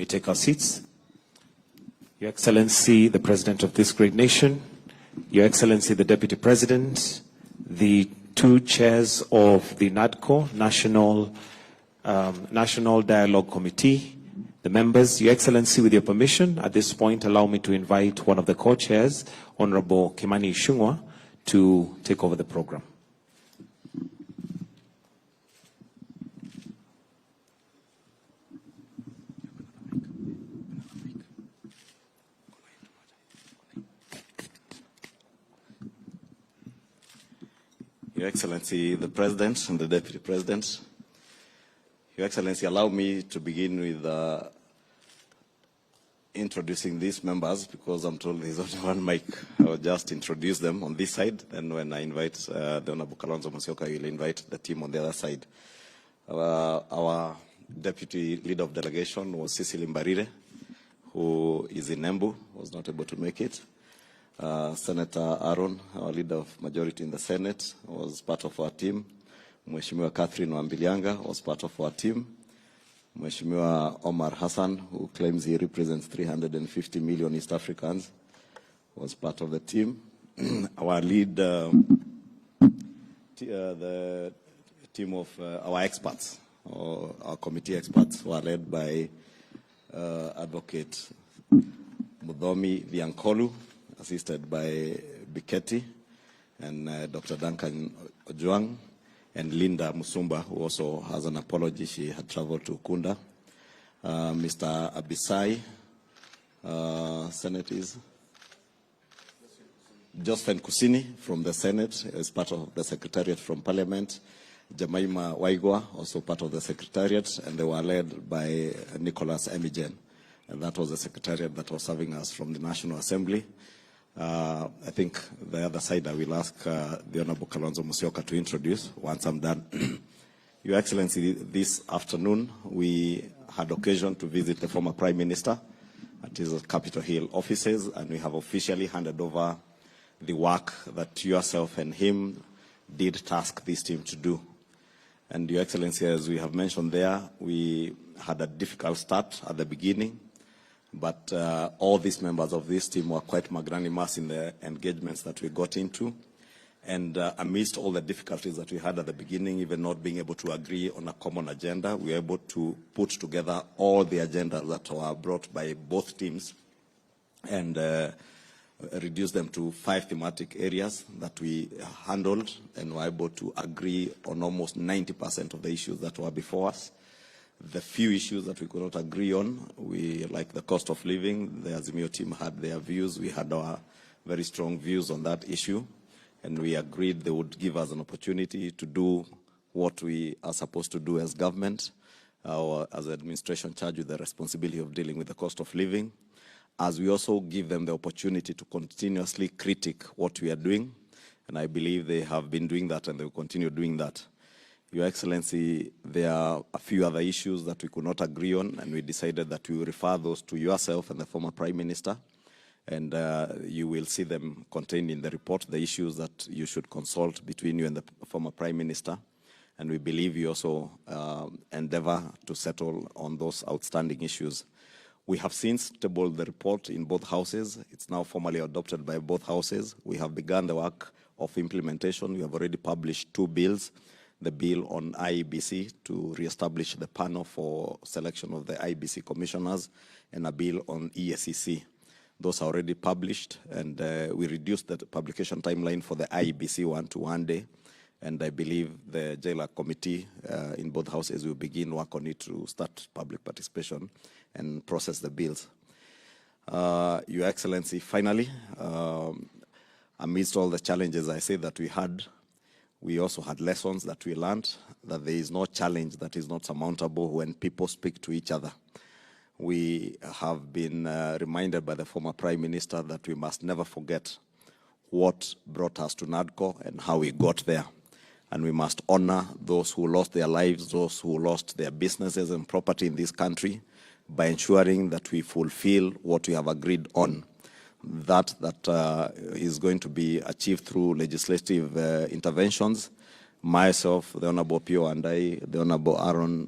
take our seats? Your Excellency, the President of this great nation, Your Excellency, the Deputy President, the two chairs of the NADCO, National Dialogue Committee, the members, Your Excellency, with your permission, at this point, allow me to invite one of the co-chairs, Honorable Kimani Ichung'wah, to take over the program. Your Excellency, the President and the Deputy President, Your Excellency, allow me to begin with introducing these members, because I'm told there's only one mic. I will just introduce them on this side, and when I invite the Honorable Kalonzo Musyoka, I will invite the team on the other side. Our Deputy Leader of Delegation was Cecily Mbarire, who is in Embu, was not able to make it. Senator Aaron, our Leader of Majority in the Senate, was part of our team. Mheshimiwa Catherine Wambilianga was part of our team. Mheshimiwa Omar Hassan, who claims he represents 350 million East Africans, was part of the team. Our lead, the team of our experts, or our committee experts, were led by Advocate Mudhomi Viankolu, assisted by Biketi and Dr. Duncan Ojwang, and Linda Musumba, who also has an apology. She had traveled to Kunda. Mr. Abisai, Senate is Josephine Kusini from the Senate, as part of the Secretariat from Parliament. Jemima Waigwa, also part of the Secretariat, and they were led by Nicholas Emigen. And that was the Secretariat that was serving us from the National Assembly. I think the other side I will ask the Honorable Kalonzo Musyoka to introduce once I'm done. Your Excellency, this afternoon we had occasion to visit the former Prime Minister at his Capitol Hill offices, and we have officially handed over the work that yourself and him did task this team to do. And Your Excellency, as we have mentioned there, we had a difficult start at the beginning. But all these members of this team were quite magnanimous in the engagements that we got into. And amidst all the difficulties that we had at the beginning, even not being able to agree on a common agenda, we were able to put together all the agendas that were brought by both teams and reduce them to 5 thematic areas that we handled, and were able to agree on almost 90% of the issues that were before us. The few issues that we could not agree on, like the cost of living, the Azimio team had their views. We had our very strong views on that issue, and we agreed they would give us an opportunity to do what we are supposed to do as government, or as administration charged with the responsibility of dealing with the cost of living, as we also give them the opportunity to continuously critique what we are doing. And I believe they have been doing that, and they will continue doing that. Your Excellency, there are a few other issues that we could not agree on, and we decided that we will refer those to yourself and the former Prime Minister, and you will see them contained in the report, the issues that you should consult between you and the former Prime Minister. And we believe you also endeavor to settle on those outstanding issues. We have since tabled the report in both houses. It's now formally adopted by both houses. We have begun the work of implementation. We have already published 2 bills. The bill on IEBC to reestablish the panel for selection of the IEBC commissioners, and a bill on EACC. Those are already published, and we reduced the publication timeline for the IEBC one to 1 day. And I believe the Jailer Committee in both houses will begin work on it to start public participation and process the bills. Your Excellency, finally, amidst all the challenges I say that we had, we also had lessons that we learned, that there is no challenge that is not surmountable when people speak to each other. We have been reminded by the former Prime Minister that we must never forget what brought us to NADCO and how we got there. And we must honor those who lost their lives, those who lost their businesses and property in this country, by ensuring that we fulfill what we have agreed on. That is going to be achieved through legislative interventions. Myself, the Honorable Pio and I, the Honorable Aaron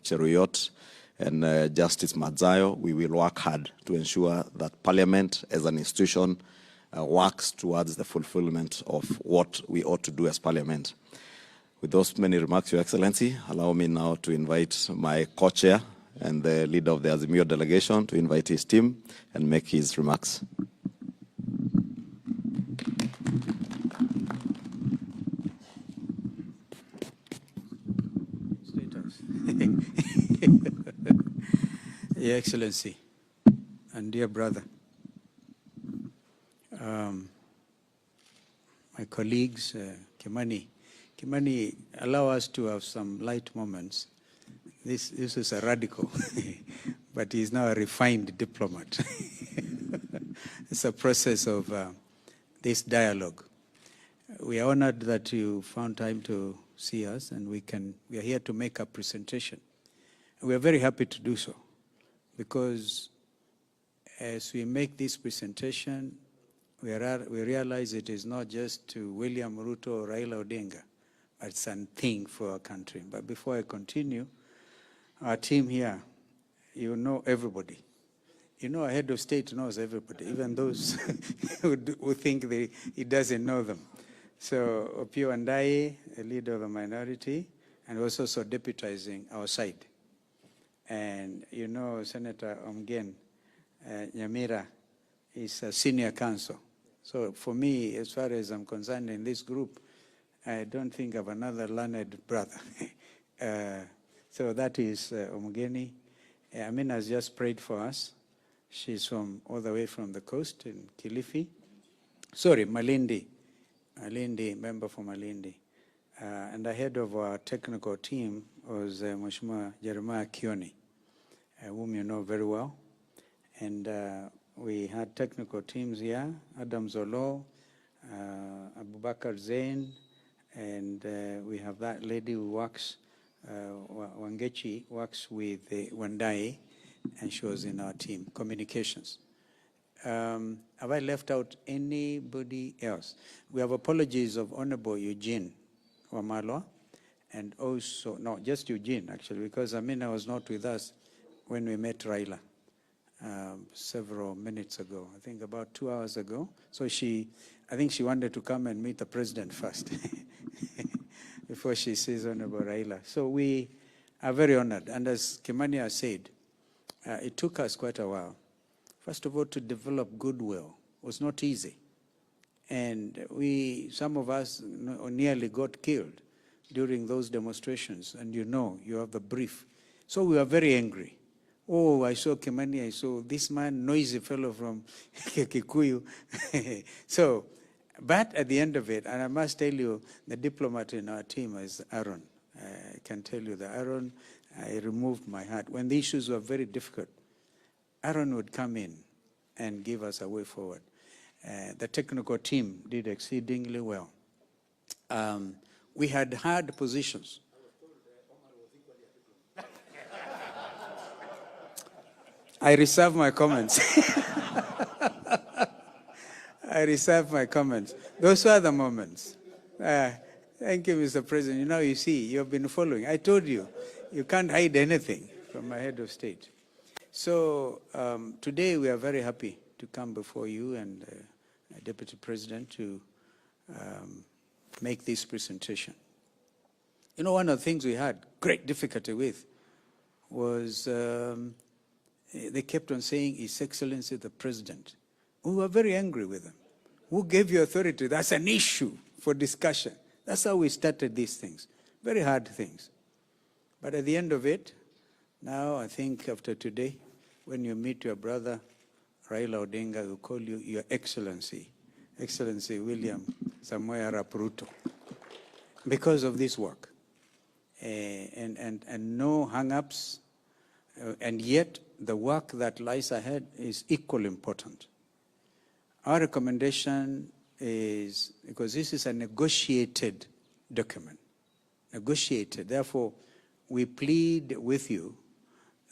Cheruyot, and Justice Madzayo, we will work hard to ensure that Parliament as an institution works towards the fulfillment of what we ought to do as Parliament. With those many remarks, Your Excellency, allow me now to invite my co-chair and the leader of the Azimio delegation to invite his team and make his remarks. Your Excellency and dear brother, my colleagues, Kimani, allow us to have some light moments. This is a radical, but he's now a refined diplomat. It's a process of this dialogue. We are honored that you found time to see us, and we are here to make a presentation. And we are very happy to do so, because as we make this presentation, we realize it is not just to William Ruto or Raila Odinga, but it's a thing for our country. But before I continue, our team here, you know everybody. You know, our head of state knows everybody, even those who think he doesn't know them. So Opio Andai, a leader of the minority, and was also deputizing our side. And you know, Senator Omgen Nyamira is a senior counsel. So for me, as far as I'm concerned in this group, I don't think of another learned brother. So that is Omgeni. Amina has just prayed for us. She's from all the way from the coast in Kilifi. Sorry, Malindi. Malindi, member for Malindi. And the head of our technical team was Mheshimiwa Jeremiah Kioni, whom you know very well. And we had technical teams here, Adam Zolo, Abubakar Zain, and we have that lady who works, Wangechi, works with Wandai, and she was in our team, communications. Have I left out anybody else? We have apologies of Honorable Eugene Wamalwa, and also, no, just Eugene actually, because Amina was not with us when we met Raila several minutes ago, I think about 2 hours ago. So I think she wanted to come and meet the president first before she sees Honorable Raila. So we are very honored. And as Kimani has said, it took us quite a while. First of all, to develop goodwill was not easy. And some of us nearly got killed during those demonstrations. And you know, you have the brief. So we were very angry. Oh, I saw Kimani, I saw this man, noisy fellow from Kikuyu. So, but at the end of it, and I must tell you, the diplomat in our team is Aaron. I can tell you that Aaron, I removed my hat. When the issues were very difficult, Aaron would come in and give us a way forward. The technical team did exceedingly well. We had hard positions. I reserve my comments. I reserve my comments. Those were the moments. Thank you, Mr. President. You know, you see, you've been following. I told you, you can't hide anything from my head of state. So today we are very happy to come before you and Deputy President to make this presentation. You know, one of the things we had great difficulty with was they kept on saying, His Excellency the President. We were very angry with them. Who gave you authority? That's an issue for discussion. That's how we started these things. Very hard things. But at the end of it, now I think after today, when you meet your brother, Raila Odinga, will call you Your Excellency, Excellency William Samoei Arap Ruto, because of this work. And no hang-ups, and yet the work that lies ahead is equally important. Our recommendation is, because this is a negotiated document, negotiated, therefore we plead with you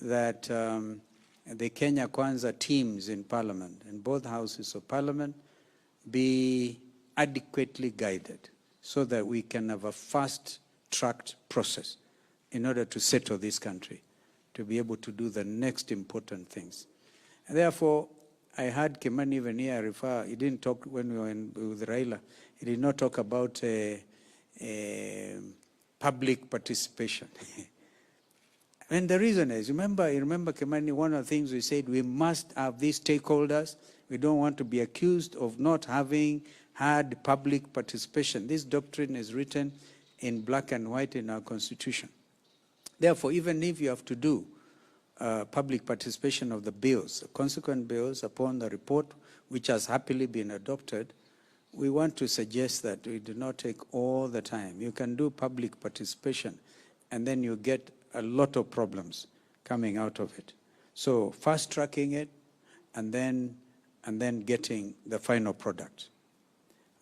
that the Kenya Kwanza teams in Parliament, in both houses of Parliament, be adequately guided so that we can have a fast-tracked process in order to settle this country. to be able to do the next important things. And therefore, I heard Kimani even here refer, he didn't talk when we were with Raila, he did not talk about public participation. And the reason is, you remember Kimani, one of the things we said, we must have these stakeholders. We don't want to be accused of not having had public participation. This doctrine is written in black and white in our constitution. Therefore, even if you have to do public participation of the bills, consequent bills upon the report, which has happily been adopted, we want to suggest that we do not take all the time. You can do public participation, and then you get a lot of problems coming out of it. So fast-tracking it, and then getting the final product.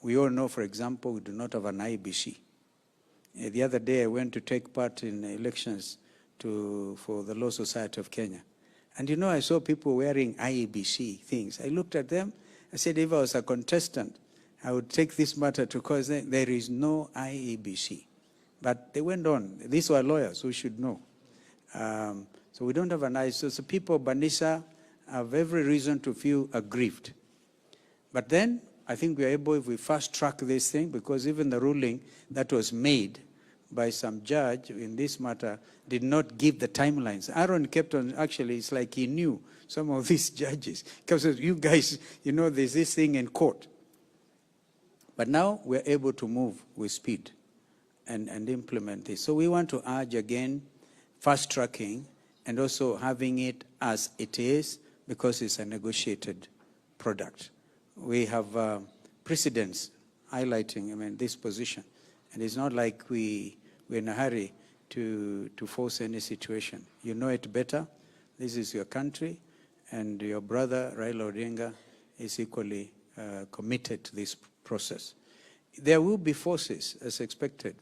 We all know, for example, we do not have an IEBC. The other day I went to take part in elections for the Law Society of Kenya. And you know, I saw people wearing IEBC things. I looked at them, I said, if I was a contestant, I would take this matter to court. There is no IEBC. But they went on. These were lawyers who should know. So we don't have an IEBC. So people of Banisa have every reason to feel aggrieved. But then I think we are able, if we fast track this thing, because even the ruling that was made by some judge in this matter did not give the timelines. Aaron kept on, actually, it's like he knew some of these judges. Because you guys, you know, there's this thing in court. But now we're able to move with speed and implement this. So we want to urge again, fast tracking and also having it as it is, because it's a negotiated product. We have precedents highlighting, this position. And it's not like we're in a hurry to force any situation. You know it better. This is your country, and your brother, Raila Odinga, is equally committed to this process. There will be forces, as expected,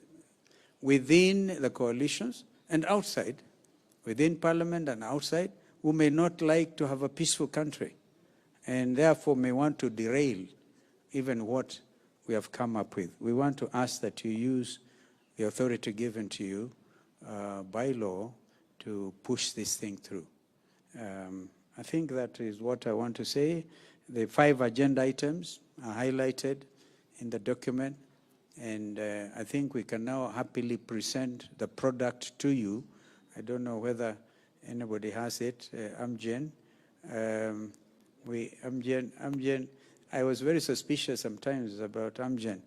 within the coalitions and outside, within parliament and outside, who may not like to have a peaceful country, and therefore may want to derail even what we have come up with. We want to ask that you use the authority given to you by law to push this thing through. I think that is what I want to say. The 5 agenda items are highlighted in the document, and I think we can now happily present the product to you. I don't know whether anybody has it. Amjen. Amjen, I was very suspicious sometimes about Amjen,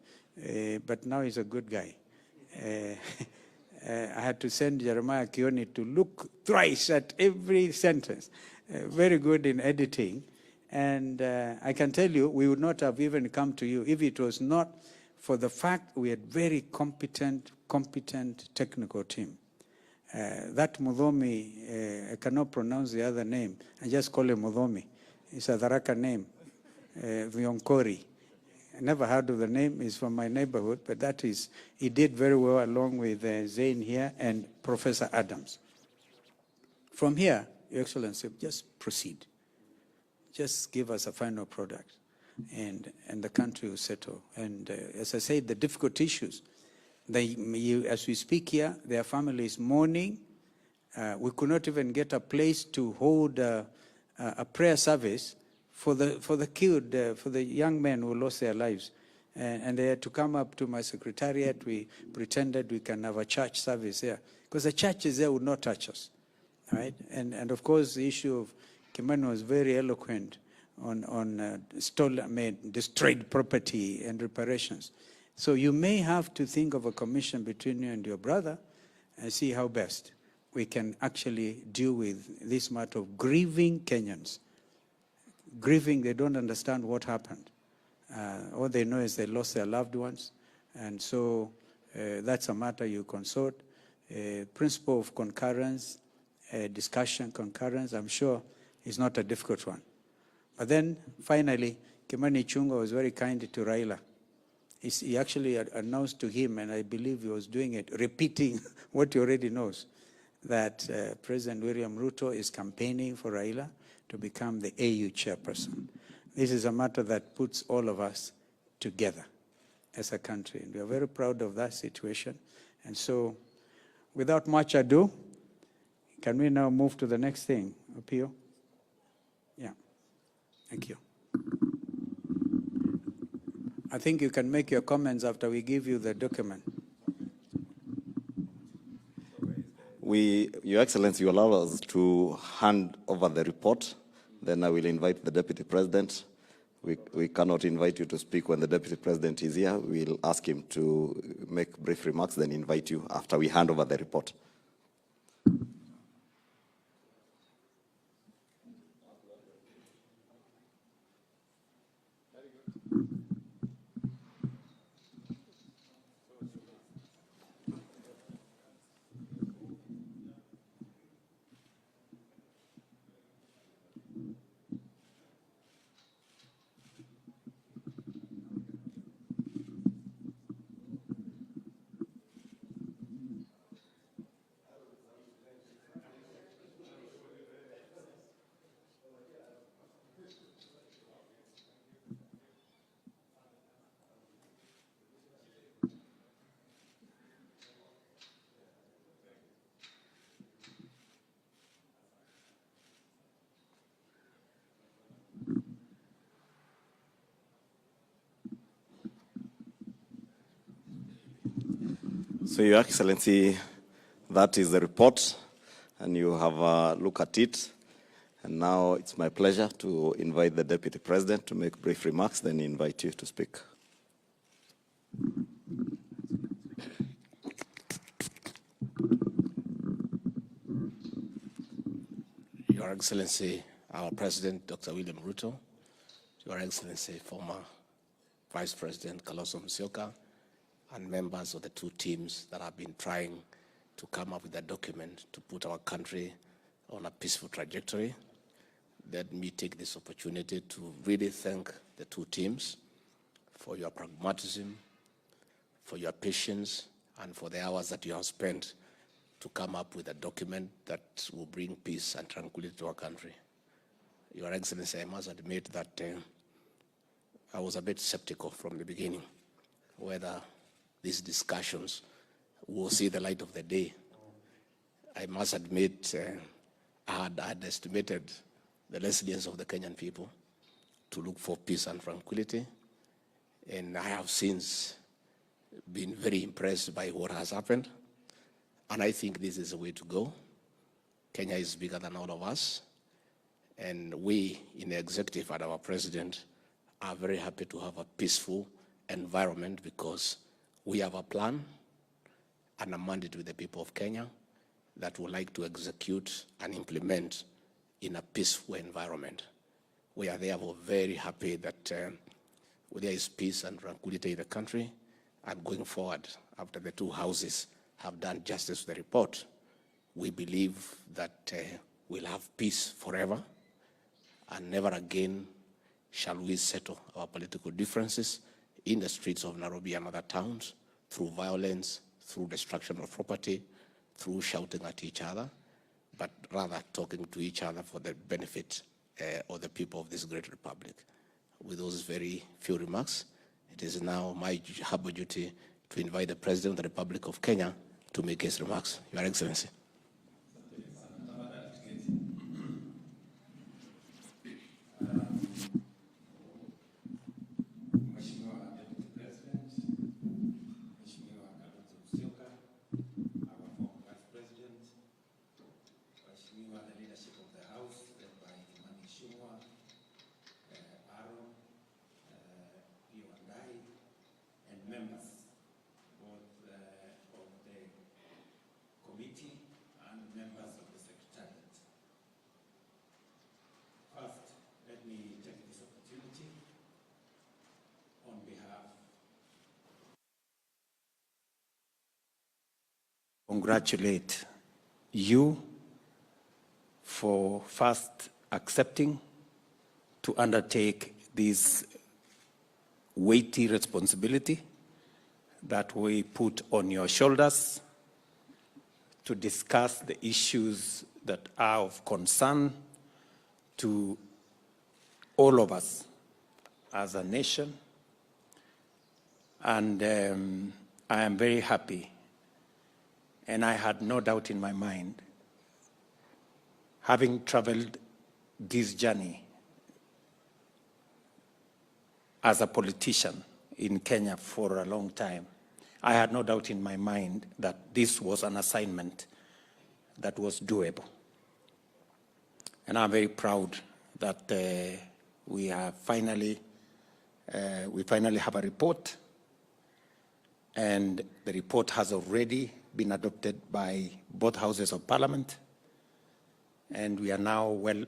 but now he's a good guy. I had to send Jeremiah Kioni to look thrice at every sentence. Very good in editing. And I can tell you, we would not have even come to you if it was not for the fact we had very competent technical team. That Mudhomi, I cannot pronounce the other name. I just call him Mudhomi. It's a Tharaka name, Vionkori. I never heard of the name. He's from my neighborhood, but that is, he did very well along with Zain here and Professor Adams. From here, Your Excellency, just proceed. Just give us a final product, and the country will settle. And as I said, the difficult issues, as we speak here, their families mourning. We could not even get a place to hold a prayer service for the killed, for the young men who lost their lives. And they had to come up to my secretariat. We pretended we can have a church service there, because the churches there would not touch us, right? And of course, the issue of Kimani was very eloquent on destroyed property and reparations. So you may have to think of a commission between you and your brother and see how best we can actually deal with this matter of grieving Kenyans. Grieving, they don't understand what happened. All they know is they lost their loved ones. And so that's a matter you consort. Principle of concurrence, discussion, concurrence, I'm sure is not a difficult one. But then finally, Kimani Ichung'wah was very kind to Raila. He actually announced to him, and I believe he was doing it, repeating what he already knows, that President William Ruto is campaigning for Raila to become the AU chairperson. This is a matter that puts all of us together as a country. And we are very proud of that situation. And so, without much ado, Can we now move to the next thing, Apio? Yeah, thank you. I think you can make your comments after we give you the document. Your Excellency, you allow us to hand over the report. Then I will invite the Deputy President. We cannot invite you to speak when the Deputy President is here. We'll ask him to make brief remarks, then invite you after we hand over the report. So, Your Excellency, that is the report, and you have a look at it. And now it's my pleasure to invite the Deputy President to make brief remarks, then invite you to speak. Your Excellency, our President, Dr. William Ruto, Your Excellency, former Vice President Kalonzo Musyoka, and members of the two teams that have been trying to come up with a document to put our country on a peaceful trajectory. Let me take this opportunity to really thank the two teams for your pragmatism, for your patience, and for the hours that you have spent to come up with a document that will bring peace and tranquility to our country. Your Excellency, I must admit that I was a bit skeptical from the beginning whether these discussions will see the light of the day. I must admit I had estimated the resilience of the Kenyan people to look for peace and tranquility, and I have since been very impressed by what has happened, and I think this is the way to go. Kenya is bigger than all of us, and we in the executive and our president are very happy to have a peaceful environment because we have a plan and a mandate with the people of Kenya that would like to execute and implement in a peaceful environment. We are therefore very happy that there is peace and tranquility in the country, and going forward, after the two houses have done justice to the report, we believe that we'll have peace forever, and never again shall we settle our political differences in the streets of Nairobi and other towns through violence, through destruction of property, through shouting at each other, but rather talking to each other for the benefit of the people of this great republic. With those very few remarks, it is now my humble duty to invite the President of the Republic of Kenya to make his remarks. Your Excellency. Congratulate you for first accepting to undertake this weighty responsibility that we put on your shoulders to discuss the issues that are of concern to all of us as a nation. And I am very happy, and I had no doubt in my mind having traveled this journey as a politician in Kenya for a long time, I had no doubt in my mind that this was an assignment that was doable. And I'm very proud that we finally have a report, and the report has already been adopted by both houses of parliament, and we are now well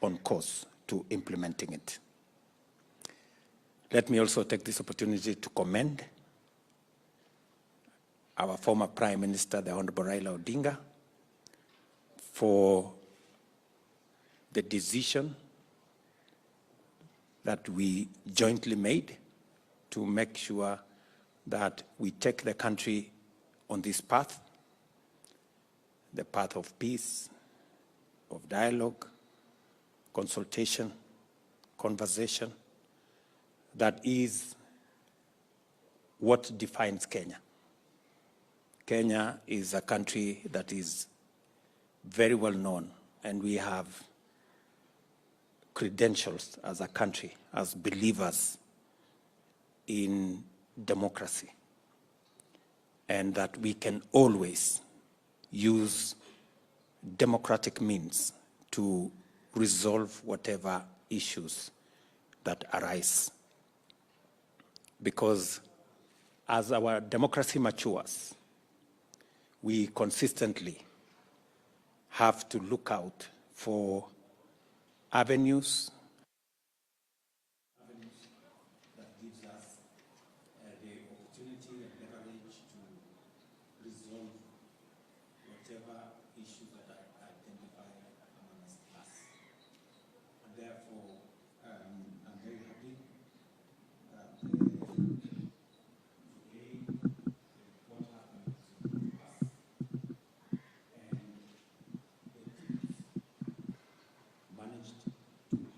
on course to implementing it. Let me also take this opportunity to commend our former Prime Minister, the Honorable Raila Odinga, for the decision that we jointly made to make sure that we take the country on this path, the path of peace, of dialogue, consultation, conversation, that is what defines Kenya. Kenya is a country that is very well known, and we have credentials as a country, as believers in democracy, and that we can always use democratic means to resolve whatever issues that arise. Because as our democracy matures, we consistently have to look out for avenues that gives us the opportunity and leverage to resolve whatever issues that are identified amongst us. And therefore, I'm very happy that today what happens to us and the teams managed to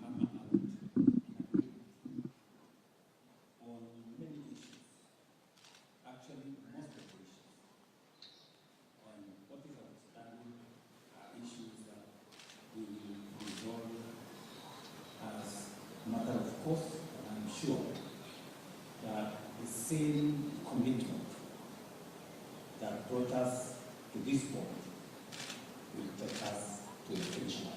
hammer out an agreement on many issues, actually most of the issues. And what is outstanding are issues that we will resolve as a matter of course, and I'm sure that the same commitment that brought us to this point will take us to the finish line.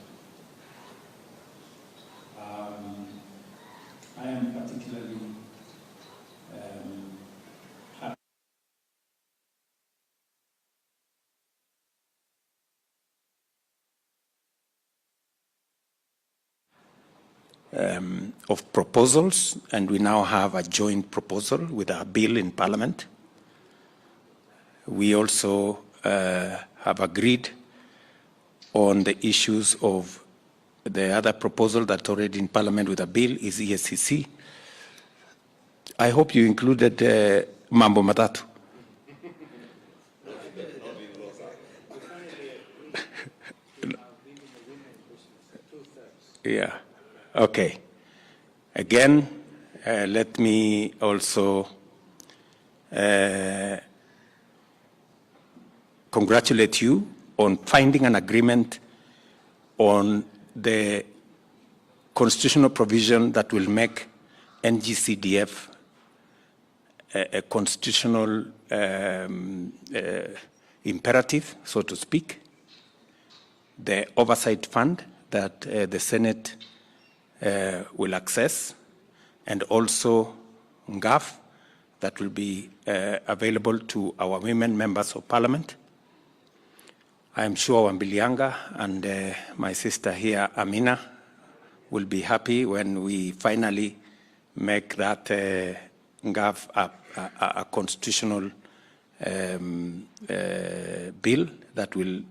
I am particularly happy of proposals, and we now have a joint proposal with a bill in Parliament. We also have agreed on the issues of the other proposal that's already in Parliament with a bill is ESCC. I hope you included Mambo Matatu. Yeah, okay. Again, let me also congratulate you on finding an agreement on the constitutional provision that will make NGCDF a constitutional imperative, so to speak. The oversight fund that the Senate will access, and also NGAF that will be available to our women members of parliament. I am sure Wambilianga and my sister here, Amina, will be happy when we finally make that NGAF a constitutional bill that will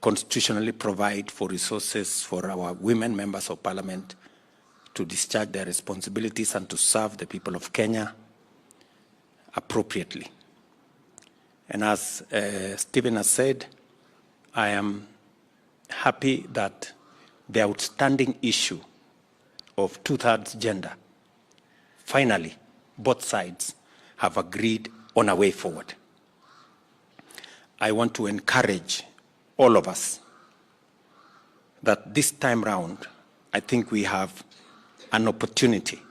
constitutionally provide for resources for our women members of parliament to discharge their responsibilities and to serve the people of Kenya appropriately. And as Stephen has said, I am happy that the outstanding issue of two-thirds gender, finally, both sides have agreed on a way forward. I want to encourage all of us that this time round, I think we have an opportunity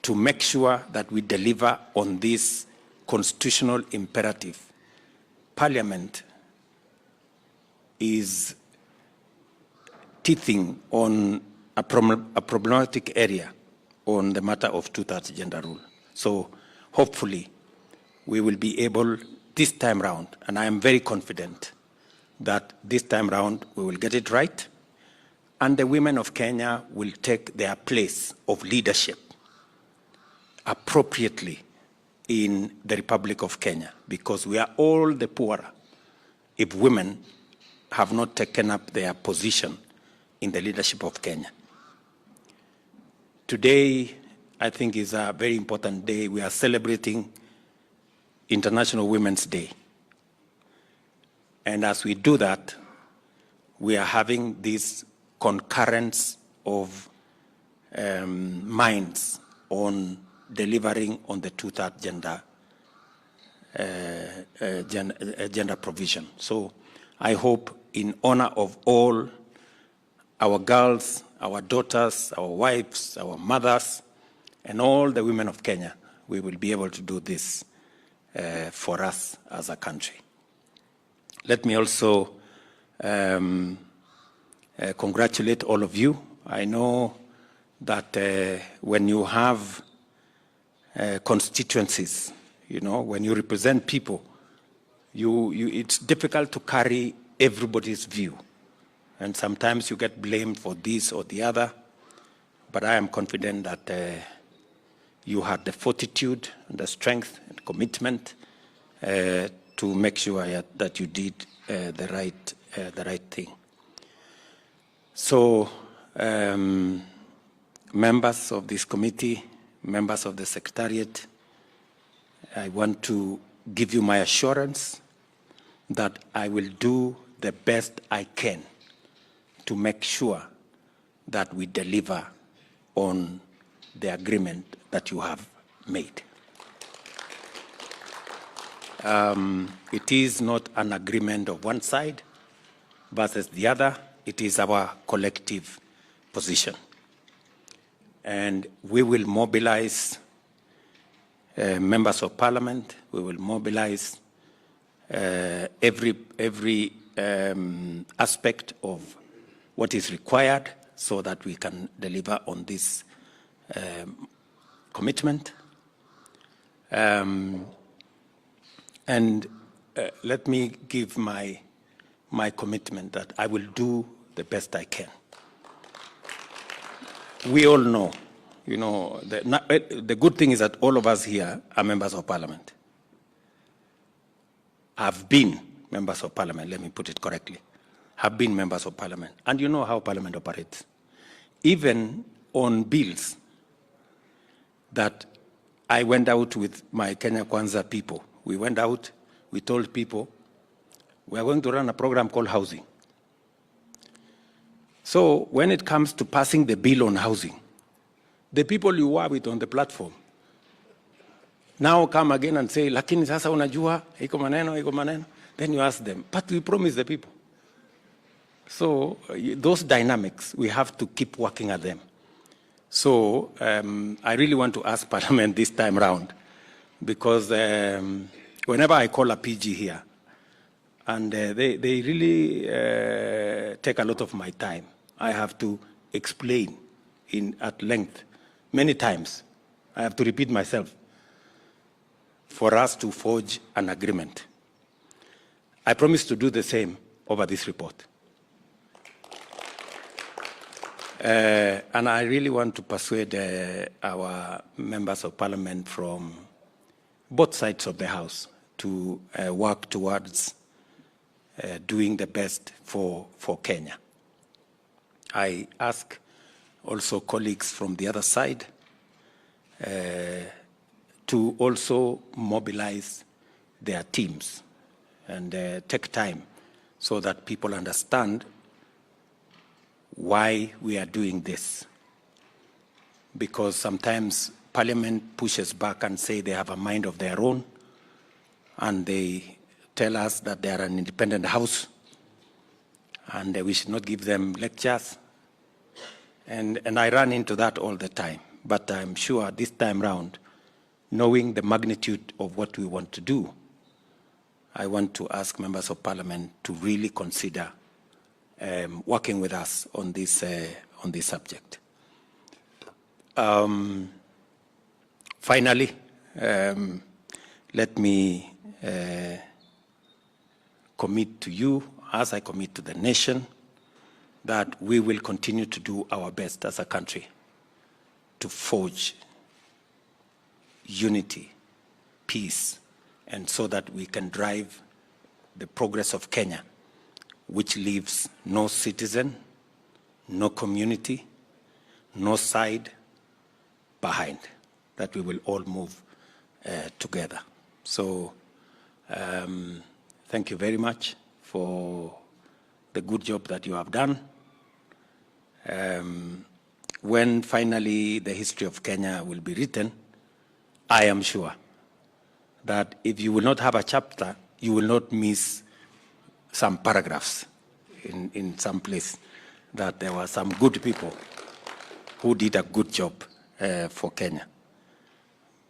to make sure that we deliver on this constitutional imperative. Parliament is teething on a problematic area on the matter of two-thirds gender rule. So hopefully we will be able this time round, and I am very confident that this time round we will get it right, and the women of Kenya will take their place of leadership appropriately in the Republic of Kenya, because we are all the poorer if women have not taken up their position in the leadership of Kenya. Today, I think, is a very important day. We are celebrating International Women's Day. And as we do that, we are having this concurrence of minds on delivering on the two-thirds gender provision. So I hope, in honor of all our girls, our daughters, our wives, our mothers, and all the women of Kenya, we will be able to do this for us as a country. Let me also congratulate all of you. I know that when you have constituencies, you know, when you represent people, it's difficult to carry everybody's view. And sometimes you get blamed for this or the other. But I am confident that you had the fortitude and the strength and commitment to make sure that you did the right thing. So, members of this committee, members of the Secretariat, I want to give you my assurance that I will do the best I can to make sure that we deliver on the agreement that you have made. It is not an agreement of one side versus the other. It is our collective position. And we will mobilize members of parliament. We will mobilize every aspect of what is required so that we can deliver on this commitment. Let me give my commitment that I will do the best I can. We all know, you know, the good thing is that all of us here are members of parliament. Have been members of parliament, let me put it correctly, have been members of parliament. And you know how parliament operates. Even on bills that I went out with my Kenya Kwanza people, we went out, we told people, we are going to run a program called housing. So when it comes to passing the bill on housing, the people you were with on the platform now come again and say, lakini sasa unajua, iko maneno. Then you ask them, but we promised the people. So those dynamics, we have to keep working at them. So I really want to ask Parliament this time round, because whenever I call a PG here, and they really take a lot of my time, I have to explain at length, many times. I have to repeat myself for us to forge an agreement. I promise to do the same over this report. And I really want to persuade our members of parliament from both sides of the House to work towards doing the best for Kenya. I ask also colleagues from the other side to also mobilize their teams and take time so that people understand why we are doing this. Because sometimes Parliament pushes back and say they have a mind of their own, and they tell us that they are an independent house, and we should not give them lectures. And I run into that all the time. But I'm sure this time round, knowing the magnitude of what we want to do, I want to ask members of parliament to really consider working with us on this subject. Finally, let me commit to you, as I commit to the nation, that we will continue to do our best as a country to forge unity, peace, and so that we can drive the progress of Kenya, which leaves no citizen, no community, no side behind, that we will all move together. So thank you very much for the good job that you have done. When finally the history of Kenya will be written, I am sure that if you will not have a chapter, you will not miss some paragraphs in some place, that there were some good people who did a good job for Kenya.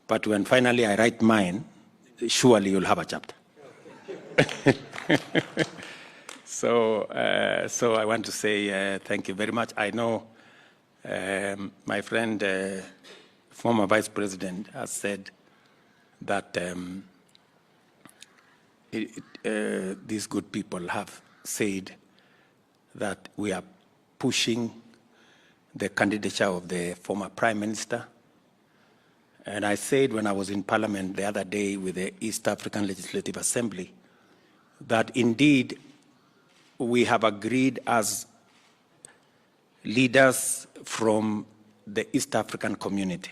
But when finally I write mine, surely you'll have a chapter. So I want to say thank you very much. I know my friend, former Vice President, has said that these good people have said that we are pushing the candidature of the former Prime Minister. And I said when I was in Parliament the other day with the East African Legislative Assembly that indeed we have agreed as leaders from the East African community,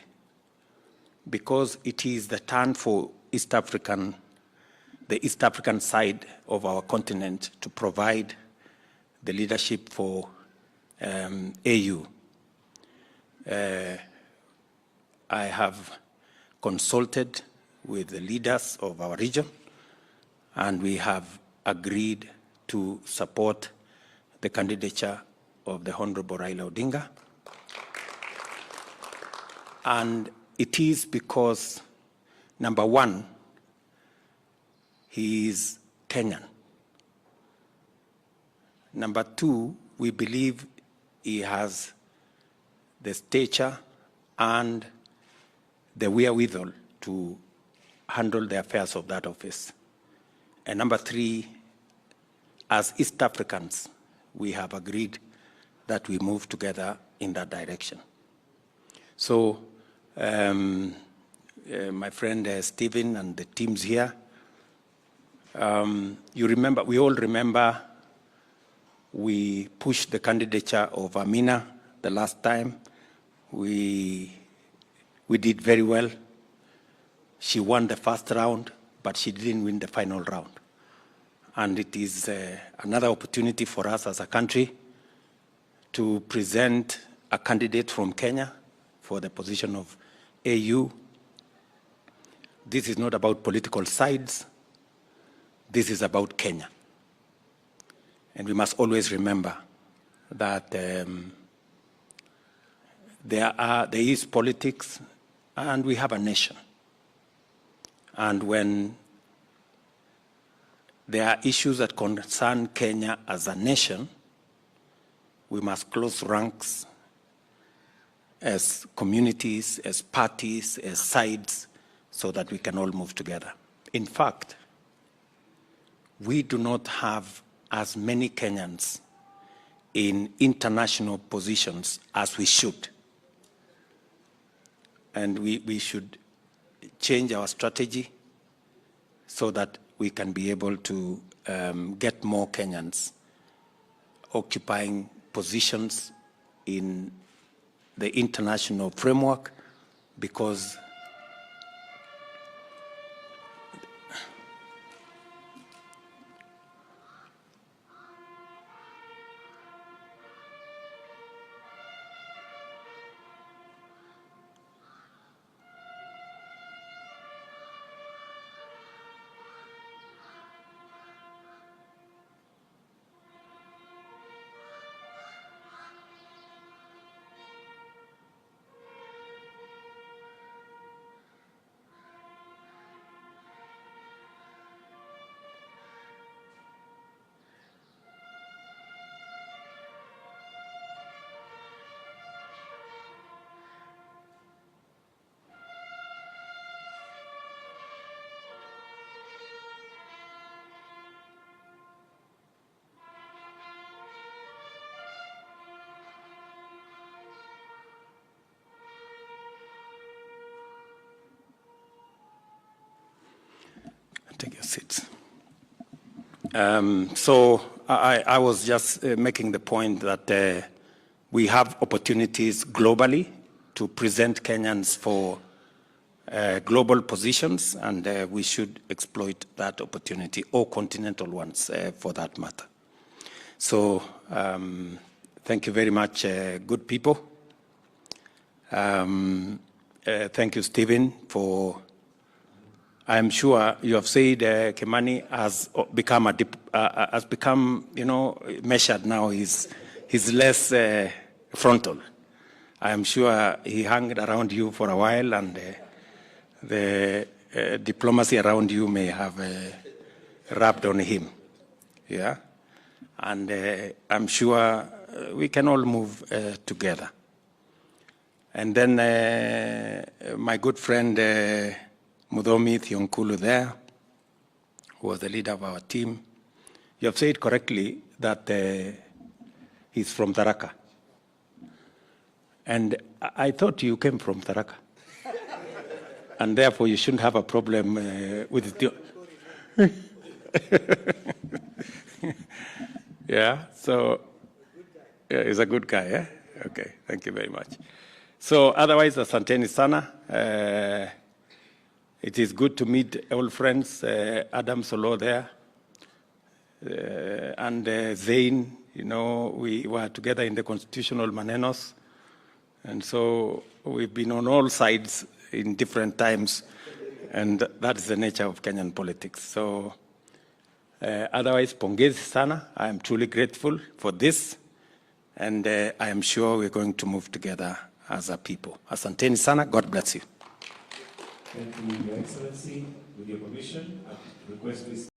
because it is the turn for the East African side of our continent to provide the leadership for AU. I have consulted with the leaders of our region, and we have agreed to support the candidature of the Honorable Raila Odinga. And it is because, number one, he is Kenyan. Number two, we believe he has the stature and the wherewithal to handle the affairs of that office. And number three, as East Africans, we have agreed that we move together in that direction. So, my friend Stephen and the teams here, you remember, we all remember, we pushed the candidature of Amina the last time. We did very well. She won the first round, but she didn't win the final round. And it is another opportunity for us as a country to present a candidate from Kenya for the position of AU. This is not about political sides. This is about Kenya. And we must always remember that there is politics and we have a nation. And when there are issues that concern Kenya as a nation, we must close ranks as communities, as parties, as sides, so that we can all move together. In fact, we do not have as many Kenyans in international positions as we should. And we should change our strategy so that we can be able to get more Kenyans occupying positions in the international framework, because seats. So I was just making the point that we have opportunities globally to present Kenyans for global positions, and we should exploit that opportunity, or continental ones for that matter. So thank you very much, good people. Thank you, Stephen, for, I'm sure you have said Kimani has become, you know, measured now. He's less frontal. I am sure he hung around you for a while, and the diplomacy around you may have rubbed on him. Yeah, and I'm sure we can all move together. And then my good friend Mudomi Thionkulu there, who was the leader of our team, you have said correctly that he's from Tharaka. And I thought you came from Tharaka. And therefore you shouldn't have a problem with it. Yeah, so yeah, he's a good guy, yeah? Okay, thank you very much. So otherwise, asanteni sana. It is good to meet old friends, Adam Solo there, and Zain. You know, we were together in the constitutional manenos, and so we've been on all sides in different times, and that is the nature of Kenyan politics. So otherwise, pongezi sana. I am truly grateful for this, and I am sure we're going to move together as a people. Asanteni sana. God bless you. Thank you, Your Excellency. With your permission, I request this.